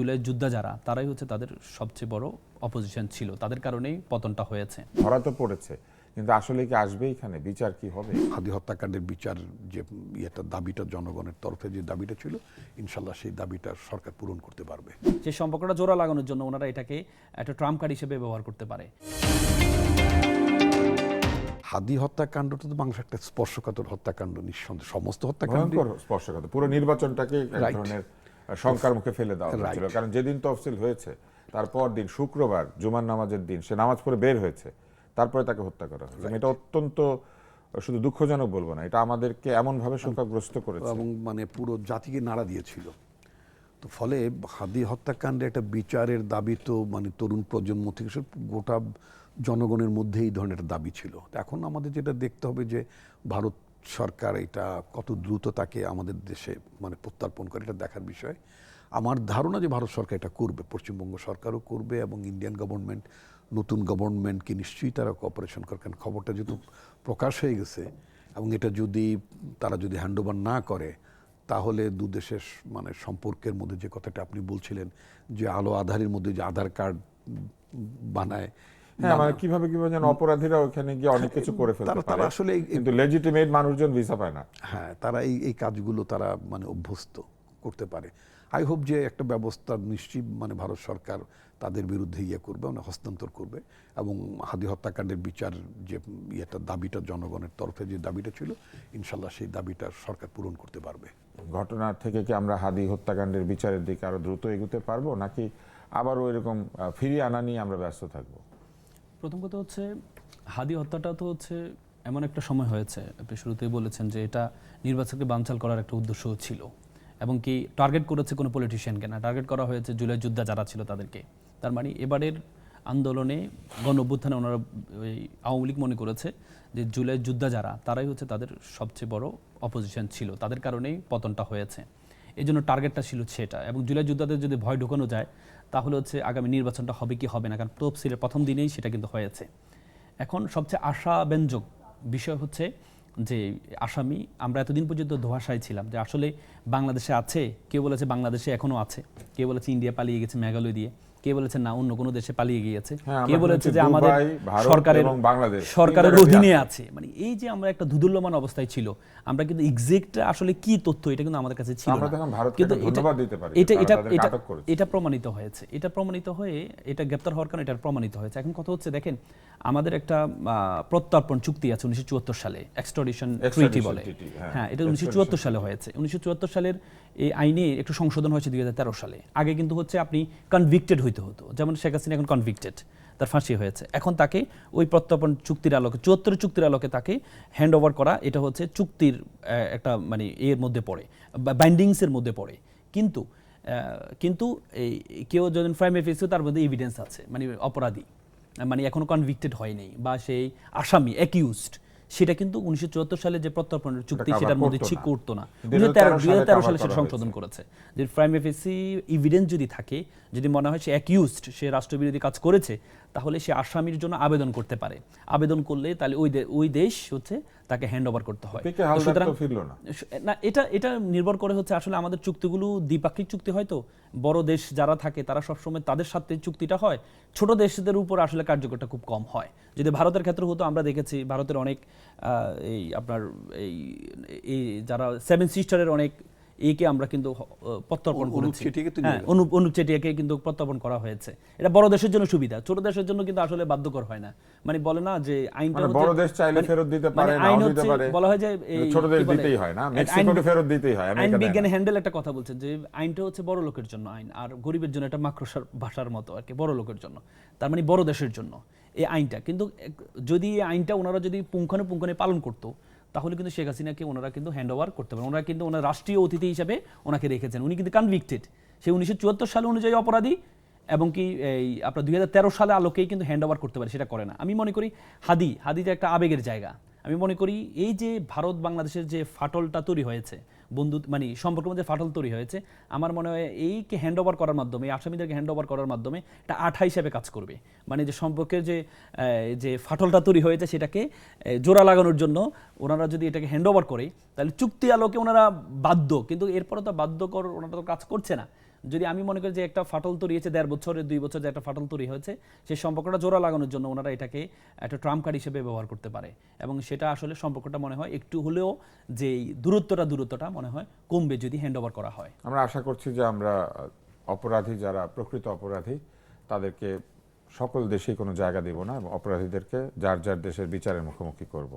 জুলাই যোদ্ধা যারা তারাই হচ্ছে তাদের সবচেয়ে বড় অপোজিশন ছিল, তাদের কারণেই পতনটা হয়েছে। ধরা তো পড়েছে, কিন্তু আসলে কি আসবে এখানে বিচার কি হবে? হাদি হত্যাকাণ্ডের বিচার যে দাবিটা জনগণের তরফে যে দাবিটা ছিল, ইনশাল্লাহ সেই দাবিটা সরকার পূরণ করতে পারবে। সেই সম্পর্কটা জোড়া লাগানোর জন্য ওনারা এটাকে একটা ট্রাম্প কার্ড হিসেবে ব্যবহার করতে পারে। হাদি হত্যাকাণ্ডটা তো বাংলাদেশ একটা স্পর্শকাতর হত্যাকাণ্ড, নিঃসন্দেহে সমস্ত হত্যাকাণ্ড স্পর্শকাতর পুরো নির্বাচনটাকে এক ধরনের শঙ্কার মুখে ফেলে দেওয়া হয়েছিল। কারণ যেদিন তফসিল হয়েছে তারপর দিন শুক্রবার জুমার নামাজের দিন সে নামাজ পড়ে বের হয়েছে, তারপরে তাকে হত্যা করা হয়েছে। এটা অত্যন্ত শুধু দুঃখজনক বলবো না, এটা আমাদেরকে এমনভাবে শঙ্কাগ্রস্ত করেছে এবং মানে পুরো জাতিকে নাড়া দিয়েছিল। তো ফলে হাদি হত্যাকাণ্ডে একটা বিচারের দাবি তো মানে তরুণ প্রজন্ম থেকে গোটা জনগণের মধ্যে এই ধরনের একটা দাবি ছিল। এখন আমাদের যেটা দেখতে হবে যে ভারত সরকার এটা কত দ্রুত তাকে আমাদের দেশে মানে প্রত্যার্পণ করে, এটা দেখার বিষয়। আমার ধারণা যে ভারত সরকার এটা করবে, পশ্চিমবঙ্গ সরকারও করবে এবং ইন্ডিয়ান গভর্নমেন্ট, নতুন গভর্নমেন্টকে নিশ্চয়ই তারা কোঅপারেশন করে। কারণ খবরটা যেহেতু প্রকাশ হয়ে গেছে এবং এটা যদি তারা যদি হ্যান্ডওভার না করে, তাহলে দু দেশের মানে সম্পর্কের মধ্যে যে কথাটা আপনি বলছিলেন যে আলো আধারের মধ্যে যে আধার কার্ড বানায়, মানে কিভাবে যেন অপরাধীরা ওখানে গিয়ে অনেক কিছু করে ফেলতে পারে, আসলে কিন্তু লেজিটিমেট মানুষজন ভিসা পায় না। হ্যাঁ, তারা এই কাজগুলো তারা মানে অভ্যস্ত করতে পারে। আই হোপ যে একটা ব্যবস্থা নিশ্চয়ই মানে ভারত সরকার তাদের বিরুদ্ধে করবে, মানে হস্তান্তর করবে এবং হাদি হত্যাকাণ্ডের বিচার যে দাবিটা জনগণের তরফে যে দাবিটা ছিল, ইনশাল্লাহ সেই দাবিটা সরকার পূরণ করতে পারবে। ঘটনা থেকে কি আমরা হাদি হত্যাকাণ্ডের বিচারের দিকে আরো দ্রুত এগোতে পারবো, নাকি আবারও এরকম ফিরিয়ে আনা নিয়ে আমরা ব্যস্ত থাকবো? প্রথম কথা হচ্ছে হাদি হত্যাটা তো হচ্ছে এমন একটা সময় হয়েছে, আপনি শুরুতেই বলেছেন যে এটা নির্বাচনকে বানচাল করার একটা উদ্দেশ্য ছিল এবং কি টার্গেট করেছে কোনো পলিটিশিয়ানকে না, টার্গেট করা হয়েছে জুলাই যোদ্ধা যারা ছিল তাদেরকে। তার মানে এবারের আন্দোলনে গণ অভ্যুত্থানে ওনারা ওই আওয়ামী লীগ মনে করেছে যে জুলাই যোদ্ধা যারা তারাই হচ্ছে তাদের সবচেয়ে বড় অপোজিশন ছিল, তাদের কারণেই পতনটা হয়েছে। এই জন্য টার্গেটটা ছিল সেটা। এবং জুলাই যোদ্ধাদের যদি ভয় ঢোকানো যায় তাহলে হচ্ছে আগামী নির্বাচনটা হবে কি হবে না, কারণ তফসিলের প্রথম দিনেই সেটা কিন্তু হয়েছে। এখন সবচেয়ে আশাব্যঞ্জক বিষয় হচ্ছে যে আসামি, আমরা এতদিন পর্যন্ত ধোঁয়াশায় ছিলাম যে আসলে বাংলাদেশে আছে, কেউ বলেছে বাংলাদেশে এখনো আছে, কেউ বলেছে ইন্ডিয়া পালিয়ে গেছে মেঘালয় দিয়ে, কে বলেছে না অন্য কোনো দেশে পালিয়ে গিয়েছে, কে বলেছে যে আমাদের সরকারের অধীনে আছে। মানে এই যে আমরা একটা ধুদুল্যমান অবস্থায় ছিল, আমরা কিন্তু এক্সাক্ট আসলে কি তথ্য এটা কিন্তু আমাদের কাছে ছিল না, কিন্তু এটা প্রমাণিত হয়েছে, এটা প্রমাণিত হয়ে এটা গ্রেপ্তার হওয়ার কারণে এটা প্রমাণিত হয়েছে। এখন কথা হচ্ছে দেখেন, আমাদের একটা প্রত্যর্পণ চুক্তি আছে 1974 সালে, এক্সট্রাডিশন ট্রিটি বলে। হ্যাঁ, এটা 1974 সালে হয়েছে। 1974 সালের এই আইনে একটু সংশোধন হয়েছে 2013 সালে। আগে কিন্তু হচ্ছে আপনি কনভিক্টেড হইতে হতো, যেমন শেখ হাসিনা এখন কনভিক্টেড, তার ফাঁসি হয়েছে। এখন তাকে ওই প্রত্যর্পণ চুক্তির আলোকে 74 চুক্তির আলোকে তাকে হ্যান্ড ওভার করা, এটা হচ্ছে চুক্তির একটা মানে এর মধ্যে পড়ে, বাইন্ডিংসের মধ্যে পড়ে। কিন্তু এই কেউ যখন প্রাইমারি ফেসে তার মধ্যে এভিডেন্স আছে, মানে অপরাধী, মানে এখনো কনভিক্টেড হয়নি বা সেই আসামি অ্যাকিউজড, সেটা কিন্তু 1974 সালে যে প্রত্যর্পণের চুক্তি সেটার মধ্যে ঠিক করতো না। 2013 সালে সেটা সংশোধন করেছে যে প্রাইমারি ফেসি এভিডেন্স যদি থাকে, যদি মনে হয় সে অ্যাকিউজড, সে রাষ্ট্রবিরোধী কাজ করেছে, তাহলে সে আসামির জন্য আবেদন করতে পারে। আবেদন করলে তাহলে ওই দেশ হচ্ছে তাকে হ্যান্ড ওভার করতে হয়। না, এটা নির্ভর করে হচ্ছে আসলে আমাদের চুক্তিগুলো দ্বিপাক্ষিক চুক্তি, হয়তো বড় দেশ যারা থাকে তারা সবসময় তাদের সাথে চুক্তিটা হয়, ছোট দেশদের উপর আসলে কার্যকরটা খুব কম হয়। যদি ভারতের ক্ষেত্রে হতো, আমরা দেখেছি ভারতের অনেক এই আপনার এই যারা সেভেন সিস্টারের অনেক একে আমরা কিন্তু প্রত্যর্পণ করেছি, অনুপ চেটিয়াকে কিন্তু প্রত্যর্পণ করা হয়েছে। এটা বড় দেশের জন্য সুবিধা, ছোট দেশের জন্য কিন্তু আসলে বাধ্যকর হয় না। মানে বলে না যে আইনটা বড় দেশ চাইলে ফেরত দিতে পারে, নাও দিতে পারে, বলা হয় যে ছোটদের দিতেই হয় না, মেক্সিকোকে ফেরত দিতেই হয়। আইন বিজ্ঞানী হ্যান্ডেল একটা কথা বলছেন যে আইনটা হচ্ছে বড় লোকের জন্য আইন, আর গরিবের জন্য এটা মাকড়সার ভাষার মতো আর কি, বড় লোকের জন্য, তার মানে বড় দেশের জন্য এই আইনটা। কিন্তু যদি এই আইনটা ওনারা যদি পুঙ্খানুপুঙ্খনে পালন করতো, তাহলে কিন্তু শেখ হাসিনাকে ওনারা কিন্তু হ্যান্ড ওভার করতে পারেন। ওনারা কিন্তু ওনার রাষ্ট্রীয় অতিথি হিসেবে ওনাকে রেখেছেন, উনি কিন্তু কনভিক্টেড, সে 1974 সালে অনুযায়ী অপরাধী, এবং কি এই আপনার 2013 সালে আলোকেই কিন্তু হ্যান্ড ওভার করতে পারে, সেটা করে না। আমি মনে করি হাদি যে একটা আবেগের জায়গা। আমি মনে করি এই যে ভারত বাংলাদেশের যে ফাটলটা তৈরি হয়েছে, মানে সম্পর্কের মধ্যে ফাটল তৈরি হয়েছে, আমার মনে হয় এইকে হ্যান্ড ওভার করার মাধ্যমে, এই আসামিদেরকে হ্যান্ড ওভার করার মাধ্যমে এটা আঠা হিসেবে কাজ করবে। মানে যে সম্পর্কের যে ফাটলটা তৈরি হয়েছে সেটাকে জোড়া লাগানোর জন্য ওনারা যদি এটাকে হ্যান্ড ওভার করে, তাহলে চুক্তি আলোকে ওনারা বাধ্য, কিন্তু এরপরে তো বাধ্যকর ওনারা তো কাজ করছে না। যদি আমি মনে করি যে একটা ফাটল তৈরি হয়েছে 1.5 বছরের 2 বছর যে একটা ফাটল তৈরি হয়েছে, সেই সম্পর্কটা জোড়া লাগানোর জন্য ওনারা এটাকে একটা ট্রাম্প কার্ড হিসেবে ব্যবহার করতে পারে, এবং সেটা আসলে সম্পর্কটা মনে হয় একটু হলেও যে দূরত্বটা মনে হয় কমবে যদি হ্যান্ড ওভার করা হয়। আমরা আশা করছি যে আমরা অপরাধী যারা প্রকৃত অপরাধী তাদেরকে সকল দেশেই কোনো জায়গা দেব না, এবং অপরাধীদেরকে যার যার দেশের বিচারের মুখোমুখি করব।